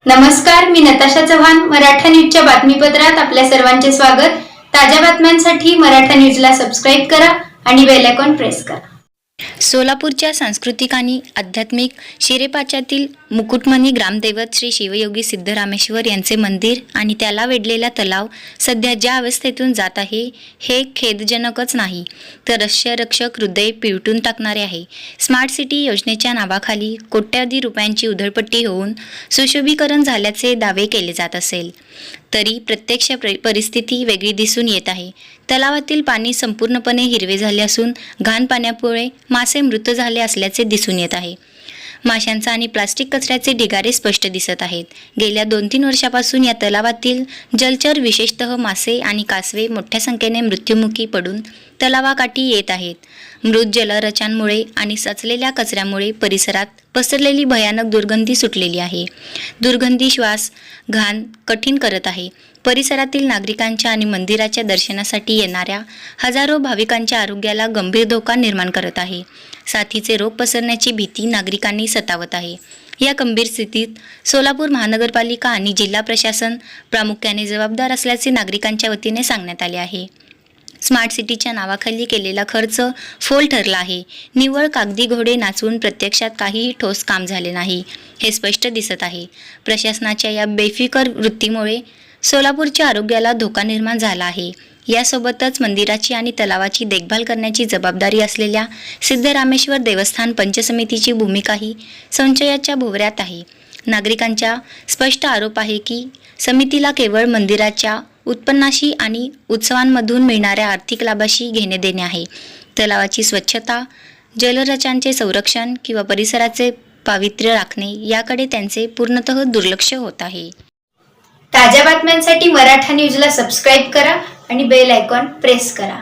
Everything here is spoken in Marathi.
नमस्कार, मी नताशा चव्हाण. मराठा न्यूजच्या बातमीपत्रात आपल्या सर्वांचे स्वागत. ताज्या बातम्यांसाठी मराठा न्यूजला सबस्क्राईब करा आणि बेल आयकॉन प्रेस करा. सोलापूरच्या सांस्कृतिक आणि आध्यात्मिक शिरेपाच्यातील मुकुटमणी ग्रामदैवत श्री शिवयोगी सिद्धरामेश्वर यांचे मंदिर आणि त्याला वेढलेला तलाव सध्या ज्या अवस्थेतून जात आहे हे खेदजनकच नाही, तर रक्षक हृदय पिळवटून टाकणारे आहे. स्मार्ट सिटी योजनेच्या नावाखाली कोट्यावधी रुपयांची उधळपट्टी होऊन सुशोभीकरण झाल्याचे दावे केले जात असेल तरी प्रत्यक्ष परिस्थिती वेगळी दिसून येत आहे. तलावातील पाणी संपूर्णपणे हिरवे झाले असून घाण पाण्यामुळे मासे मृत झाले असल्याचे दिसून येत आहे. माशांचा आणि प्लास्टिक कचऱ्याचे ढिगारे स्पष्ट दिसत आहेत. गेल्या 2-3 वर्षापासून या तलावातील जलचर विशेषतः मासे आणि कासवे मोठ्या संख्येने मृत्युमुखी पडून तलावाकाठी येत आहेत. मृत जलरचांमुळे आणि साचलेल्या कचऱ्यामुळे परिसरात पसरलेली भयानक दुर्गंधी सुटलेली आहे. दुर्गंधी श्वास घाण कठीण करत आहे. परिसरातील नागरिकांच्या आणि मंदिराच्या दर्शनासाठी येणाऱ्या हजारो भाविकांच्या आरोग्याला गंभीर धोका निर्माण करत आहे. साथीचे रोग पसरण्याची भीती नागरिकांनी सतावत आहे. या गंभीर स्थितीत सोलापूर महानगरपालिका आणि जिल्हा प्रशासन प्रामुख्याने जबाबदार असल्याचे नागरिकांच्या वतीने सांगण्यात आले आहे. स्मार्ट सिटीच्या नावाखाली केलेला खर्च फोल ठरला आहे. निव्वळ कागदी घोडे नाचवून प्रत्यक्षात काहीही ठोस काम झाले नाही हे स्पष्ट दिसत आहे. प्रशासनाच्या या बेफिकर वृत्तीमुळे सोलापूरच्या आरोग्याला धोका निर्माण झाला आहे. यासोबतच मंदिराची आणि तलावाची देखभाल करण्याची जबाबदारी असलेल्या सिद्धरामेश्वर देवस्थान पंचसमितीची भूमिकाही संशयाच्या भोवऱ्यात आहे. नागरिकांचा स्पष्ट आरोप आहे की समितीला केवळ मंदिराच्या उत्पन्नाशी आणि उत्सवांमधून मिळणाऱ्या आर्थिक लाभाशी घेणे देणे आहे. तलावाची स्वच्छता, जलरचांचे संरक्षण किंवा परिसराचे पावित्र्य राखणे याकडे त्यांचे पूर्णतः दुर्लक्ष होत आहे. ताज्या बातम्यांसाठी मराठा न्यूजला सबस्क्राईब करा आणि बेल आयकॉन प्रेस करा.